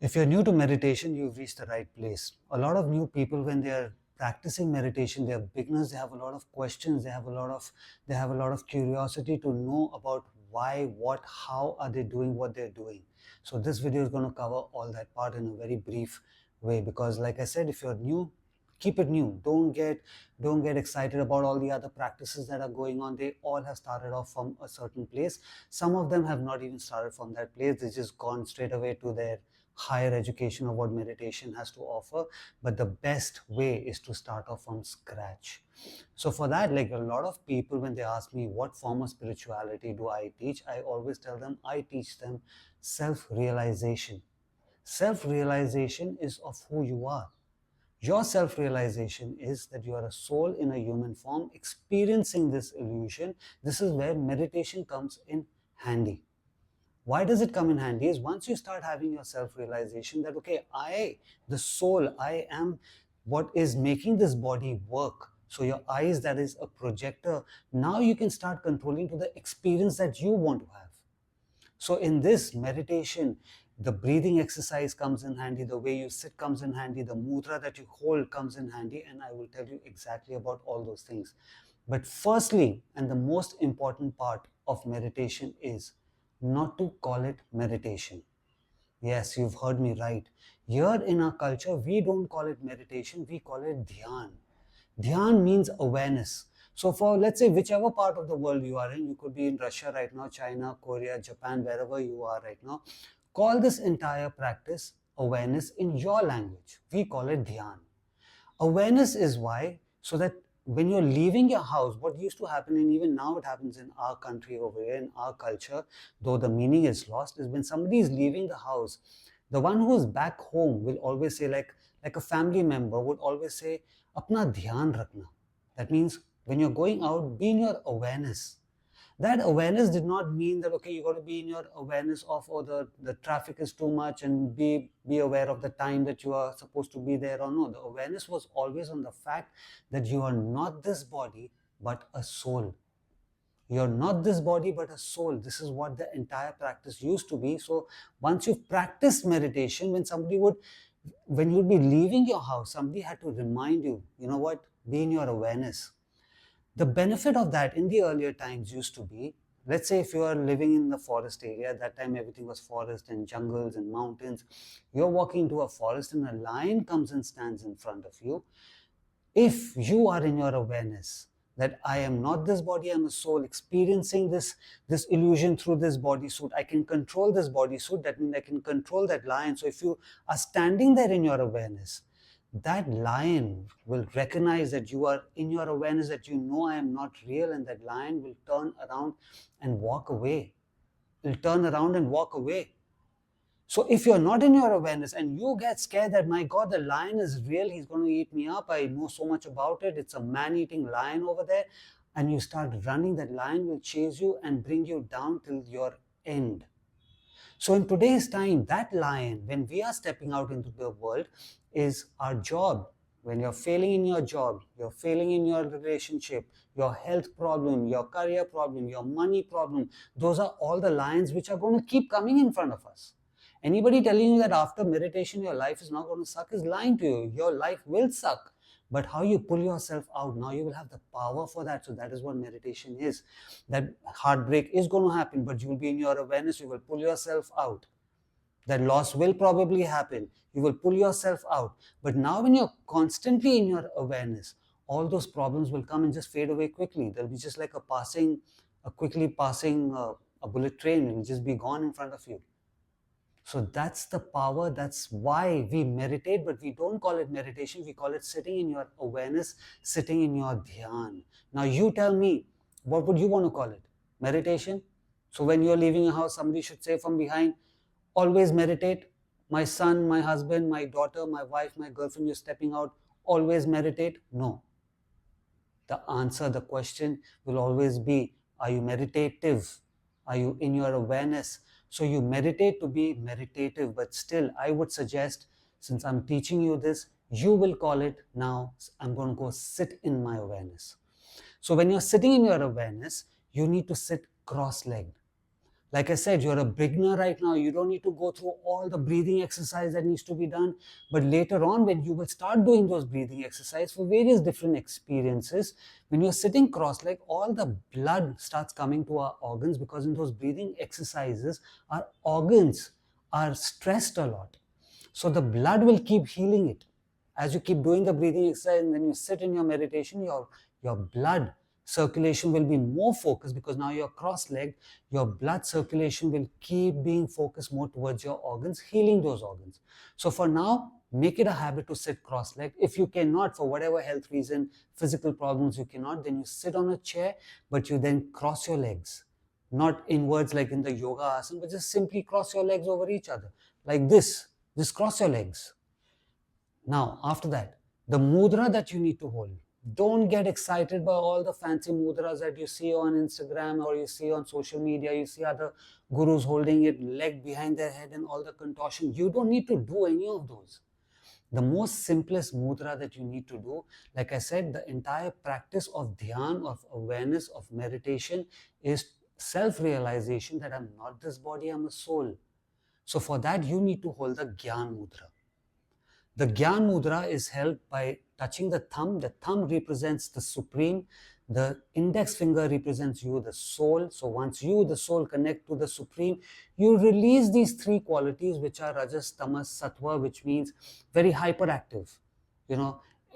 If you're new to meditation, you've reached the right place. A lot of new people, when they are practicing meditation, they are beginners, they have a lot of questions, they have a lot of curiosity to know about why, what, how are they doing what they're doing. So this video is going to cover all that part in a very brief way, because like I said, if you're new, keep it new. Don't get excited about all the other practices that are going on. They all have started off from a certain place. Some of them have not even started from that place. They just gone straight away to their higher education of what meditation has to offer. But the best way is to start off from scratch. So for that, like, a lot of people, when they ask me what form of spirituality do I teach, I always tell them I teach them self-realization. Self-realization is of who you are. Your self-realization is that you are a soul in a human form experiencing this illusion. This is where meditation comes in handy. Why does it come in handy? Is once you start having your self-realization that, okay, the soul, I am what is making this body work. So your eyes, that is a projector. Now you can start controlling to the experience that you want to have. So in this meditation, the breathing exercise comes in handy, the way you sit comes in handy, the mudra that you hold comes in handy, and I will tell you exactly about all those things. But firstly, and the most important part of meditation is not to call it meditation. Yes, you've heard me right. Here in our culture, we don't call it meditation, we call it dhyan. Dhyan means awareness. So for, let's say, whichever part of the world you are in, you could be in Russia right now, China, Korea, Japan, wherever you are right now, call this entire practice awareness in your language. We call it dhyan. Awareness is why, so that when you're leaving your house, what used to happen, and even now it happens in our country over here, in our culture, though the meaning is lost, is when somebody is leaving the house, the one who's back home will always say, like a family member would always say, apna dhyan rakhna. That means when you're going out, be in your awareness. That awareness did not mean that, okay, you got to be in your awareness of, oh, the traffic is too much, and be aware of the time that you are supposed to be there or no. The awareness was always on the fact that you are not this body but a soul. You're not this body but a soul. This is what the entire practice used to be. So once you've practiced meditation, when you'd be leaving your house, somebody had to remind you, you know what, be in your awareness. The benefit of that in the earlier times used to be, let's say if you are living in the forest area, at that time everything was forest and jungles and mountains. You're walking to a forest and a lion comes and stands in front of you. If you are in your awareness that I am not this body, I'm a soul experiencing this illusion through this bodysuit, I can control this bodysuit, that means I can control that lion. So if you are standing there in your awareness, that lion will recognize that you are in your awareness, that you know I am not real, and that lion will turn around and walk away. Will turn around and walk away. So if you're not in your awareness and you get scared that, my God, the lion is real, he's going to eat me up, I know so much about it, it's a man-eating lion over there, and you start running, that lion will chase you and bring you down till your end. So in today's time, that lion, when we are stepping out into the world, is our job. When you're failing in your job, you're failing in your relationship, your health problem, your career problem, your money problem, those are all the lions which are going to keep coming in front of us. Anybody telling you that after meditation your life is not going to suck is lying to you. Your life will suck. But how you pull yourself out, now you will have the power for that. So that is what meditation is. That heartbreak is going to happen, but you will be in your awareness, you will pull yourself out. That loss will probably happen, you will pull yourself out. But now when you're constantly in your awareness, all those problems will come and just fade away quickly. They'll be just like a quickly passing a bullet train. It will just be gone in front of you. So that's the power. That's why we meditate, but we don't call it meditation. We call it sitting in your awareness, sitting in your dhyan. Now you tell me, what would you want to call it? Meditation? So when you're leaving a house, somebody should say from behind, always meditate. My son, my husband, my daughter, my wife, my girlfriend, you're stepping out, always meditate? No. The answer, the question will always be, are you meditative? Are you in your awareness? So you meditate to be meditative, but still I would suggest, since I'm teaching you this, you will call it now, I'm going to go sit in my awareness. So when you're sitting in your awareness, you need to sit cross-legged. Like I said, you're a beginner right now. You don't need to go through all the breathing exercise that needs to be done. But later on, when you will start doing those breathing exercise for various different experiences, when you're sitting cross-legged, all the blood starts coming to our organs, because in those breathing exercises, our organs are stressed a lot. So the blood will keep healing it. As you keep doing the breathing exercise and then you sit in your meditation, your blood circulation will be more focused, because now you're cross-legged. Your blood circulation will keep being focused more towards your organs, healing those organs. So for now, make it a habit to sit cross-legged. If you cannot, for whatever health reason, physical problems, you cannot, then you sit on a chair, but you then cross your legs. Not inwards like in the yoga asana, but just simply cross your legs over each other. Like this. Just cross your legs. Now, after that, the mudra that you need to hold. Don't get excited by all the fancy mudras that you see on Instagram or you see on social media. You see other gurus holding it, leg behind their head and all the contortion. You don't need to do any of those. The most simplest mudra that you need to do, like I said, the entire practice of dhyan, of awareness, of meditation is self-realization that I'm not this body, I'm a soul. So for that, you need to hold the Gyan Mudra. The Gyan Mudra is held by touching the thumb. The thumb represents the Supreme. The index finger represents you, the soul. So once you, the soul, connect to the Supreme, you release these three qualities, which are Rajas, Tamas, Sattva, which means very hyperactive.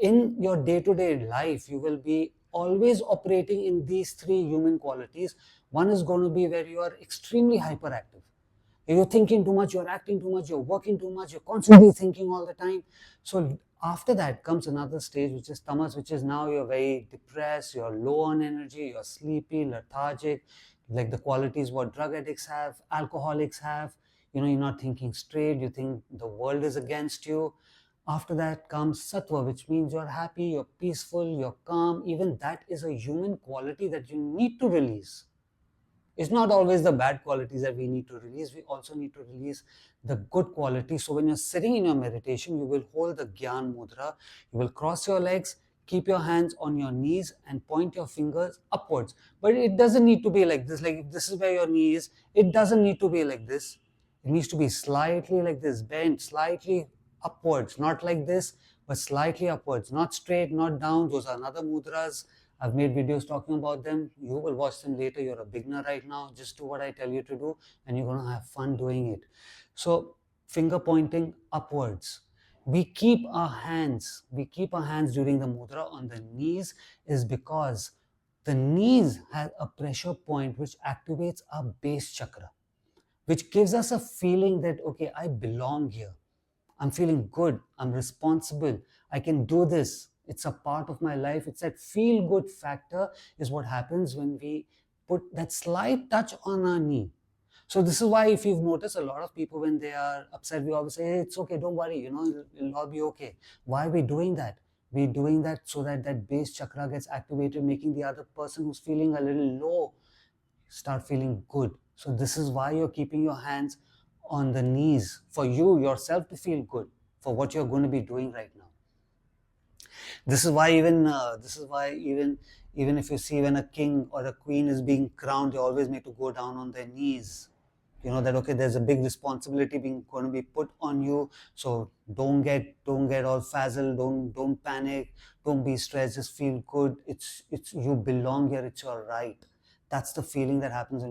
In your day-to-day life, you will be always operating in these three human qualities. One is going to be where you are extremely hyperactive. You're thinking too much, you're acting too much, you're working too much, you're constantly thinking all the time. So after that comes another stage, which is tamas, which is now you're very depressed, you're low on energy, you're sleepy, lethargic, like the qualities what drug addicts have, alcoholics have. You're not thinking straight, you think the world is against you. After that comes sattva, which means you're happy, you're peaceful, you're calm. Even that is a human quality that you need to release. It's not always the bad qualities that we need to release. We also need to release the good qualities. So when you're sitting in your meditation, you will hold the Gyan Mudra. You will cross your legs, keep your hands on your knees and point your fingers upwards. But it doesn't need to be like this. Like if this is where your knee is, it doesn't need to be like this. It needs to be slightly like this, bent, slightly upwards. Not like this, but slightly upwards. Not straight, not down. Those are another mudras. I've made videos talking about them. You will watch them later. You're a beginner right now. Just do what I tell you to do and you're going to have fun doing it. So finger pointing upwards. We keep our hands during the mudra on the knees is because the knees have a pressure point which activates our base chakra, which gives us a feeling that, okay, I belong here. I'm feeling good. I'm responsible. I can do this. It's a part of my life. It's that feel-good factor is what happens when we put that slight touch on our knee. So this is why if you've noticed a lot of people when they are upset, we always say, hey, it's okay, don't worry, it'll all be okay. Why are we doing that? We're doing that so that that base chakra gets activated, making the other person who's feeling a little low start feeling good. So this is why you're keeping your hands on the knees, for you yourself to feel good for what you're going to be doing right now. This is why even if you see when a king or a queen is being crowned, they always need to go down on their knees. That okay, there's a big responsibility going to be put on you. So don't get all frazzled, don't panic, don't be stressed, just feel good. It's you belong here, it's your right. That's the feeling that happens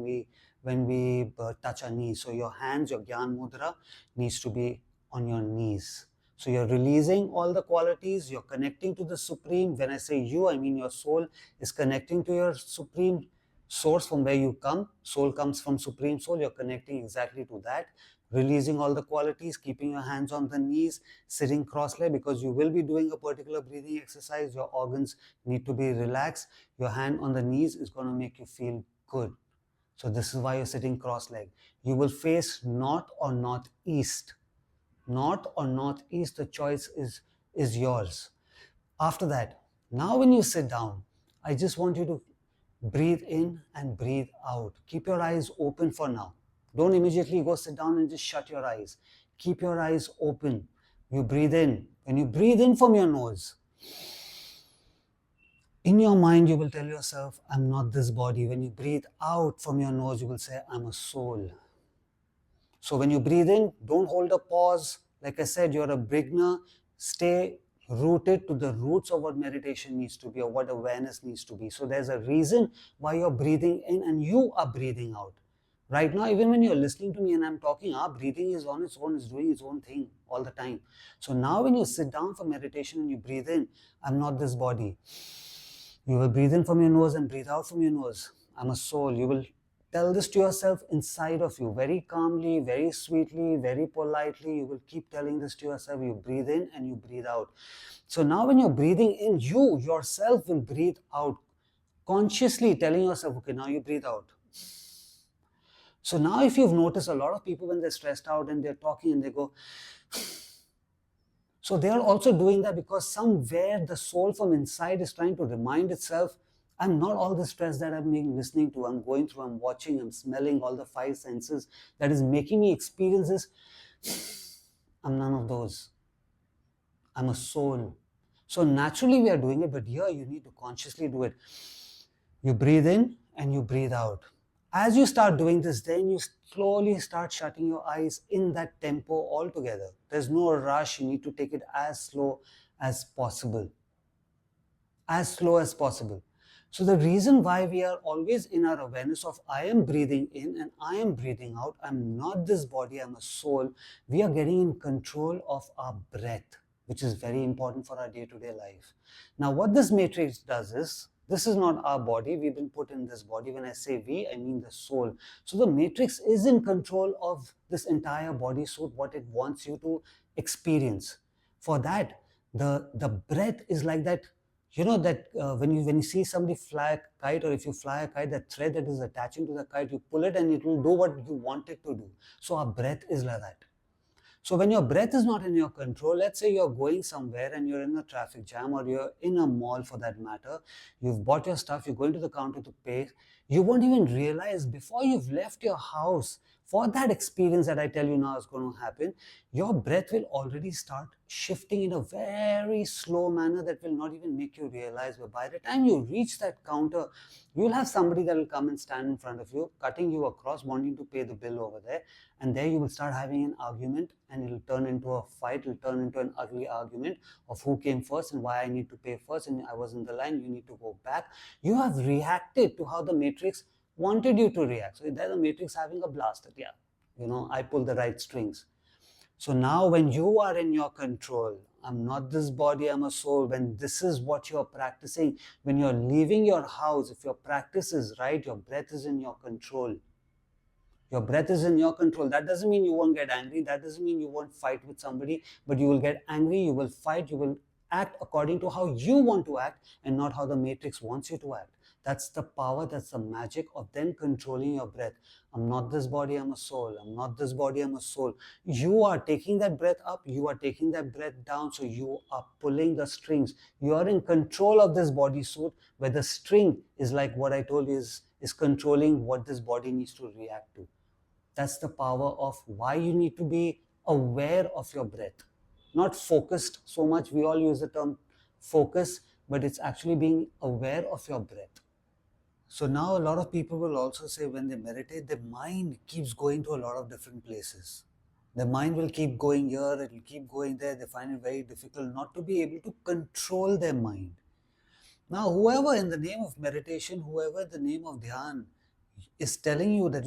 when we touch our knees. So your hands, your Gyan Mudra needs to be on your knees. So you're releasing all the qualities, you're connecting to the Supreme. When I say you, I mean your soul is connecting to your Supreme source from where you come. Soul comes from Supreme Soul. You're connecting exactly to that. Releasing all the qualities, keeping your hands on the knees, sitting cross-legged, because you will be doing a particular breathing exercise. Your organs need to be relaxed. Your hand on the knees is going to make you feel good. So this is why you're sitting cross-legged. You will face north or northeast. North or northeast, the choice is yours. After that, now when you sit down, I just want you to breathe in and breathe out. Keep your eyes open for now. Don't immediately go sit down and just shut your eyes. Keep your eyes open. You breathe in. When you breathe in from your nose, In your mind, you will tell yourself, I'm not this body. When you breathe out from your nose, you will say, I'm a soul. So when you breathe in, don't hold a pause. Like I said, you're a beginner. Stay rooted to the roots of what meditation needs to be or what awareness needs to be. So there's a reason why you're breathing in and you are breathing out. Right now, even when you're listening to me and I'm talking, our breathing is on its own, is doing its own thing all the time. So now when you sit down for meditation and you breathe in, I'm not this body. You will breathe in from your nose and breathe out from your nose. I'm a soul. You will tell this to yourself inside of you, very calmly, very sweetly, very politely. You will keep telling this to yourself. You breathe in and you breathe out. So now when you're breathing in, you yourself will breathe out, consciously telling yourself, okay, now you breathe out. So now if you've noticed, a lot of people when they're stressed out and they're talking and they go, so they are also doing that because somewhere the soul from inside is trying to remind itself, I'm not all the stress that I'm listening to, I'm going through, I'm watching, I'm smelling, all the five senses that is making me experience this. I'm none of those. I'm a soul. So naturally we are doing it, but here you need to consciously do it. You breathe in and you breathe out. As you start doing this, then you slowly start shutting your eyes in that tempo altogether. There's no rush. You need to take it as slow as possible. As slow as possible. So the reason why we are always in our awareness of I am breathing in and I am breathing out, I'm not this body, I'm a soul, we are getting in control of our breath, which is very important for our day-to-day life. Now what this matrix does is, this is not our body, we've been put in this body. When I say we, I mean the soul. So the matrix is in control of this entire body suit, what it wants you to experience. For that, the breath is like that. You know that when you see somebody fly a kite, or if you fly a kite, that thread that is attaching to the kite, you pull it and it will do what you want it to do. So our breath is like that. So when your breath is not in your control, let's say you're going somewhere and you're in a traffic jam, or you're in a mall for that matter, you've bought your stuff, you're going to the counter to pay, you won't even realize before you've left your house, for that experience that I tell you now is going to happen, your breath will already start shifting in a very slow manner that will not even make you realize. But by the time you reach that counter, you'll have somebody that will come and stand in front of you, cutting you across, wanting to pay the bill over there. And there you will start having an argument, and it'll turn into a fight, it'll turn into an ugly argument of who came first and why I need to pay first, and I was in the line, you need to go back. You have reacted to how the matrix wanted you to react. So there's the matrix having a blast at, yeah, I pull the right strings. So now when you are in your control, I'm not this body, I'm a soul, when this is what you're practicing, when you're leaving your house, if your practice is right, your breath is in your control. Your breath is in your control. That doesn't mean you won't get angry. That doesn't mean you won't fight with somebody, but you will get angry, you will fight, you will act according to how you want to act and not how the matrix wants you to act. That's the power, that's the magic of then controlling your breath. I'm not this body, I'm a soul. I'm not this body, I'm a soul. You are taking that breath up, you are taking that breath down, so you are pulling the strings. You are in control of this body suit, where the string is like what I told you is controlling what this body needs to react to. That's the power of why you need to be aware of your breath. Not focused so much. We all use the term focus, but it's actually being aware of your breath. So now a lot of people will also say when they meditate, their mind keeps going to a lot of different places. Their mind will keep going here, it will keep going there. They find it very difficult not to be able to control their mind. Now, whoever in the name of meditation, whoever in the name of dhyan is telling you that,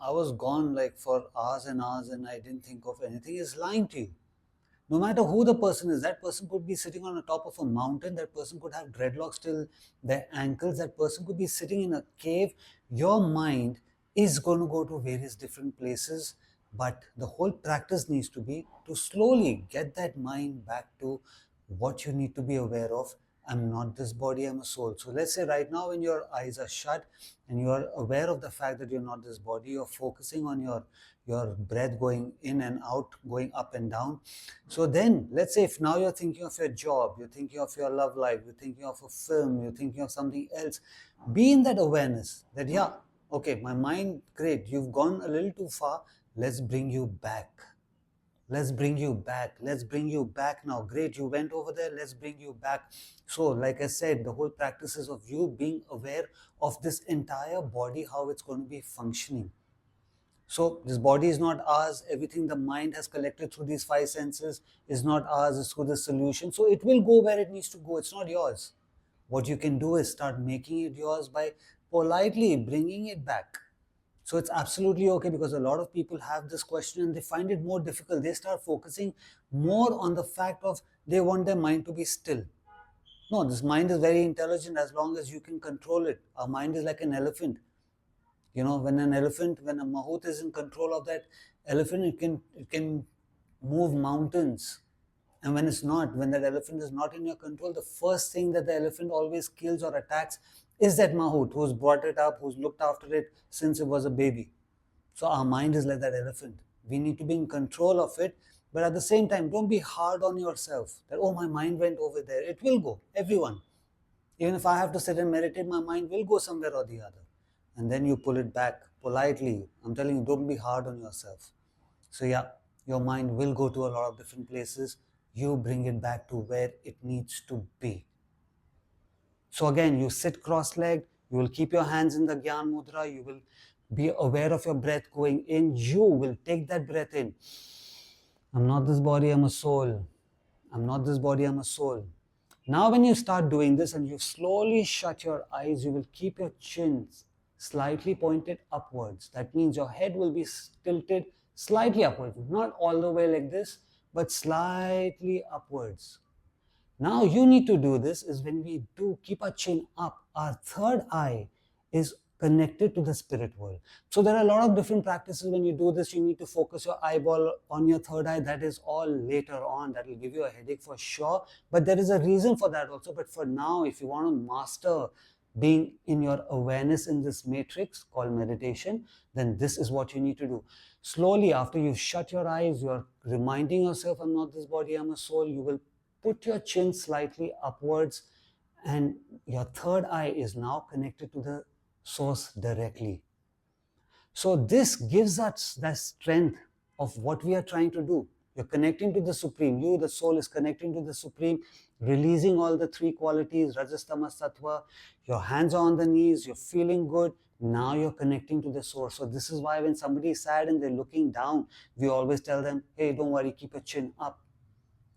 I was gone like for hours and hours and I didn't think of anything, is lying to you. No matter who the person is, that person could be sitting on the top of a mountain, that person could have dreadlocks till their ankles, that person could be sitting in a cave. Your mind is going to go to various different places, but the whole practice needs to be to slowly get that mind back to what you need to be aware of. I'm not this body, I'm a soul. So let's say right now when your eyes are shut and you are aware of the fact that you're not this body, you're focusing on your breath going in and out, going up and down. So then let's say if now you're thinking of your job, you're thinking of your love life, you're thinking of a film, you're thinking of something else, be in that awareness that, yeah, okay, my mind, great, you've gone a little too far, let's bring you back. Let's bring you back. Let's bring you back now. Great, you went over there. Let's bring you back. So, like I said, the whole practice is of you being aware of this entire body, how it's going to be functioning. So, this body is not ours. Everything the mind has collected through these five senses is not ours. It's through the solution. So, it will go where it needs to go. It's not yours. What you can do is start making it yours by politely bringing it back. So it's absolutely okay, because a lot of people have this question and they find it more difficult. They start focusing more on the fact of they want their mind to be still. No, this mind is very intelligent as long as you can control it. Our mind is like an elephant. You know, when a mahout is in control of that elephant, it can move mountains. And when that elephant is not in your control, the first thing that the elephant always kills or attacks is that mahout who's brought it up, who's looked after it since it was a baby. So our mind is like that elephant. We need to be in control of it, but at the same time, don't be hard on yourself that, oh, my mind went over there. It will go, everyone. Even if I have to sit and meditate, my mind will go somewhere or the other. And then you pull it back politely. I'm telling you, don't be hard on yourself. So yeah, your mind will go to a lot of different places. You bring it back to where it needs to be. So again, you sit cross-legged, you will keep your hands in the Gyan Mudra, you will be aware of your breath going in, you will take that breath in. I'm not this body, I'm a soul. I'm not this body, I'm a soul. Now when you start doing this and you slowly shut your eyes, you will keep your chin slightly pointed upwards. That means your head will be tilted slightly upwards, not all the way like this, but slightly upwards. Now you need to do this is when we do keep our chin up, our third eye is connected to the spirit world. So there are a lot of different practices. When you do this, you need to focus your eyeball on your third eye. That is all later on. That will give you a headache for sure. But there is a reason for that also. But for now, if you want to master being in your awareness in this matrix called meditation, then this is what you need to do. Slowly, after you've shut your eyes, you're reminding yourself, I'm not this body, I'm a soul. You will put your chin slightly upwards, and your third eye is now connected to the source directly. So this gives us that strength of what we are trying to do. You're connecting to the Supreme. You, the soul, is connecting to the Supreme, releasing all the three qualities, Rajas, Tamas, Sattva. Your hands are on the knees, you're feeling good. Now you're connecting to the source. So this is why when somebody is sad and they're looking down, we always tell them, hey, don't worry, keep your chin up.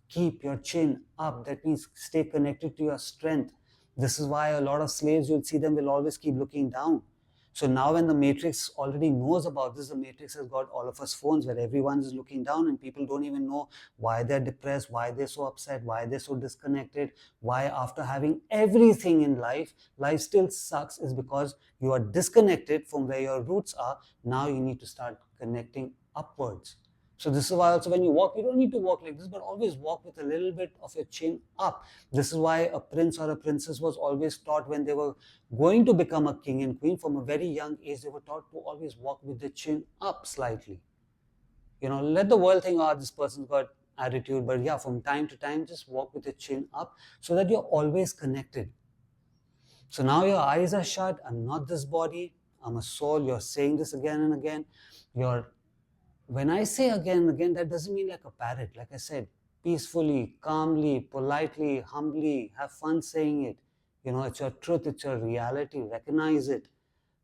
Keep your chin up. That means stay connected to your strength. This is why a lot of slaves, you'll see them, will always keep looking down. So now when the matrix already knows about this, the matrix has got all of us phones where everyone is looking down and people don't even know why they're depressed, why they're so upset, why they're so disconnected, why after having everything in life, life still sucks, is because you are disconnected from where your roots are. Now you need to start connecting upwards. So this is why also when you walk, you don't need to walk like this, but always walk with a little bit of your chin up. This is why a prince or a princess was always taught when they were going to become a king and queen, from a very young age, they were taught to always walk with the chin up slightly. You know, let the world think, oh, this person's got attitude, but yeah, from time to time, just walk with your chin up so that you're always connected. So now your eyes are shut. I'm not this body, I'm a soul. You're saying this again and again. When I say again and again, that doesn't mean like a parrot. Like I said, peacefully, calmly, politely, humbly, have fun saying it. You know, it's your truth, it's your reality, recognize it.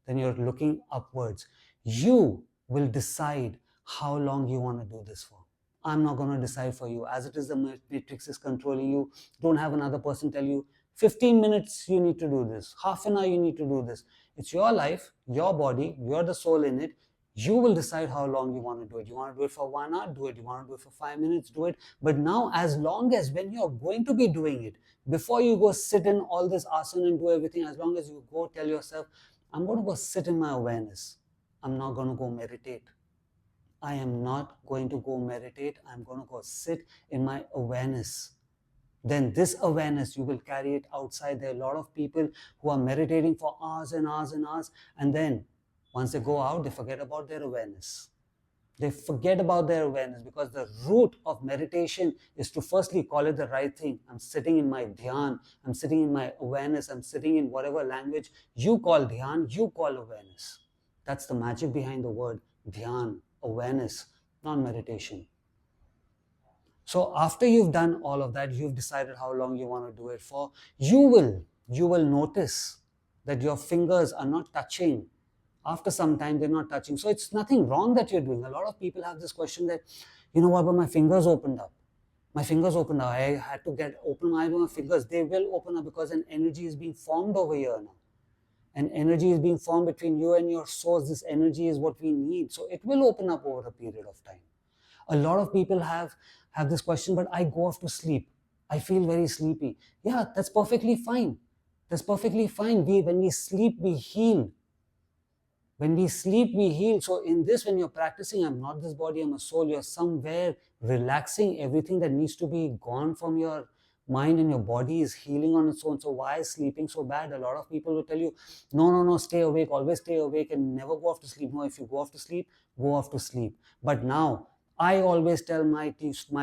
Then you're looking upwards. You will decide how long you want to do this for. I'm not going to decide for you. As it is, the matrix is controlling you. Don't have another person tell you, 15 minutes you need to do this, half an hour you need to do this. It's your life, your body, you're the soul in it. You will decide how long you want to do it. You want to do it for 1 hour, do it. You want to do it for 5 minutes, do it. But now, as long as when you're going to be doing it, before you go sit in all this asana and do everything, as long as you go tell yourself, I'm going to go sit in my awareness. I'm not going to go meditate. I am not going to go meditate. I'm going to go sit in my awareness. Then this awareness, you will carry it outside. There are a lot of people who are meditating for hours and hours and hours, and then once they go out, they forget about their awareness. They forget about their awareness because the root of meditation is to firstly call it the right thing. I'm sitting in my dhyan, I'm sitting in my awareness, I'm sitting in whatever language you call dhyan, you call awareness. That's the magic behind the word dhyan, awareness, not meditation. So after you've done all of that, you've decided how long you want to do it for, you will notice that your fingers are not touching. After some time, they're not touching. So it's nothing wrong that you're doing. A lot of people have this question that, you know what, but my fingers opened up. My fingers opened up. I had to open my fingers. They will open up because an energy is being formed over here now. An energy is being formed between you and your source. This energy is what we need. So it will open up over a period of time. A lot of people have this question, but I go off to sleep. I feel very sleepy. Yeah, that's perfectly fine. That's perfectly fine. When we sleep, we heal. When we sleep, we heal. So in this, when you're practicing, I'm not this body, I'm a soul, you're somewhere relaxing everything that needs to be gone from your mind, and your body is healing on its own. So why is sleeping so bad? A lot of people will tell you, no, stay awake, always stay awake and never go off to sleep. No, if you go off to sleep, go off to sleep. But now, I always tell my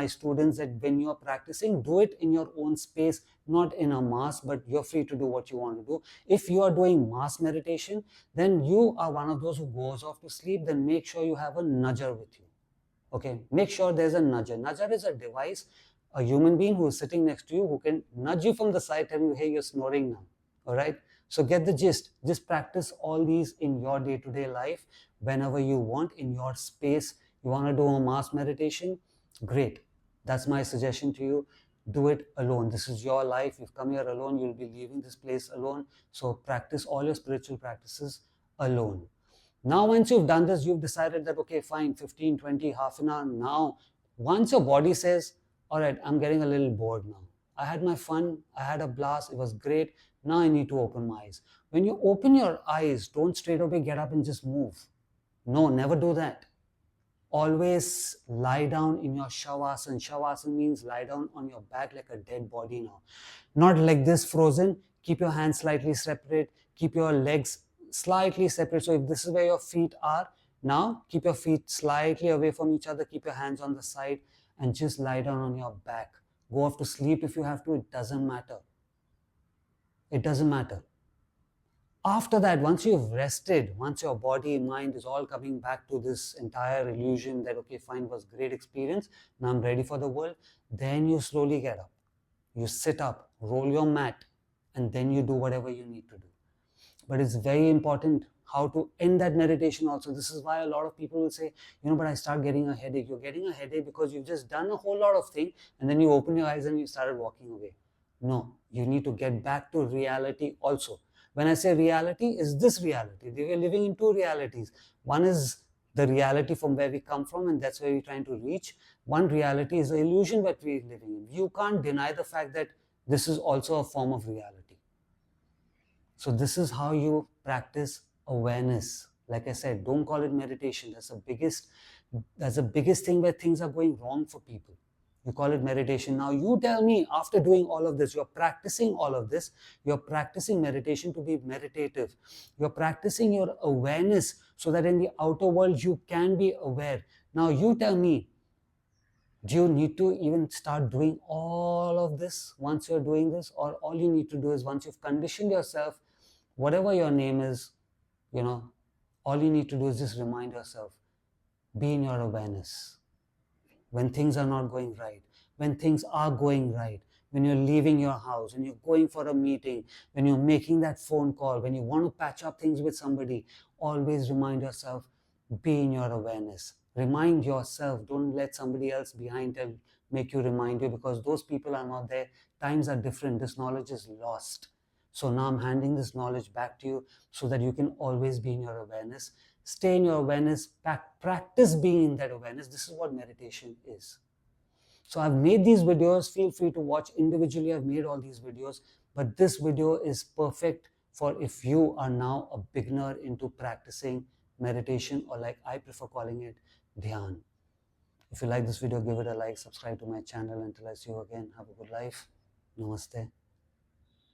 students that when you're practicing, do it in your own space, not in a mass, but you're free to do what you want to do. If you are doing mass meditation, then you are one of those who goes off to sleep, then make sure you have a nudger with you. Okay, make sure there's a nudger. Nudger is a device, a human being who is sitting next to you, who can nudge you from the side, tell you, hey, you're snoring now. All right. So get the gist. Just practice all these in your day-to-day life, whenever you want, in your space. You want to do a mass meditation? Great. That's my suggestion to you. Do it alone. This is your life. You've come here alone. You'll be leaving this place alone. So practice all your spiritual practices alone. Now, once you've done this, you've decided that, okay, fine, 15, 20, half an hour. Now, once your body says, all right, I'm getting a little bored now. I had my fun. I had a blast. It was great. Now I need to open my eyes. When you open your eyes, don't straight away get up and just move. No, never do that. Always lie down in your shavasana. Shavasana means lie down on your back like a dead body now. Not like this frozen. Keep your hands slightly separate. Keep your legs slightly separate. So if this is where your feet are, now keep your feet slightly away from each other. Keep your hands on the side and just lie down on your back. Go off to sleep if you have to. It doesn't matter. It doesn't matter. After that, once you've rested, once your body and mind is all coming back to this entire illusion that, okay, fine, was great experience, now I'm ready for the world, then you slowly get up. You sit up, roll your mat, and then you do whatever you need to do. But it's very important how to end that meditation also. This is why a lot of people will say, but I start getting a headache. You're getting a headache because you've just done a whole lot of things, and then you open your eyes and you started walking away. No, you need to get back to reality also. When I say reality, is this reality. We are living in two realities. One is the reality from where we come from, and that's where we're trying to reach. One reality is the illusion that we're living in. You can't deny the fact that this is also a form of reality. So this is how you practice awareness. Like I said, don't call it meditation. That's the biggest thing where things are going wrong for people. You call it meditation. Now you tell me, after doing all of this, you're practicing all of this, you're practicing meditation to be meditative. You're practicing your awareness so that in the outer world you can be aware. Now you tell me, do you need to even start doing all of this once you're doing this? Or all you need to do is, once you've conditioned yourself, whatever your name is, all you need to do is just remind yourself, be in your awareness. When things are not going right, when things are going right, when you're leaving your house, when you're going for a meeting, when you're making that phone call, when you want to patch up things with somebody, always remind yourself, be in your awareness. Remind yourself. Don't let somebody else behind make you remind you, because those people are not there. Times are different. This knowledge is lost. So now I'm handing this knowledge back to you so that you can always be in your awareness. Stay in your awareness, practice being in that awareness. This is what meditation is. So I've made these videos. Feel free to watch individually. I've made all these videos, but this video is perfect for if you are now a beginner into practicing meditation, or like I prefer calling it, dhyan. If you like this video, give it a like, subscribe to my channel. Until I see you again, have a good life. Namaste.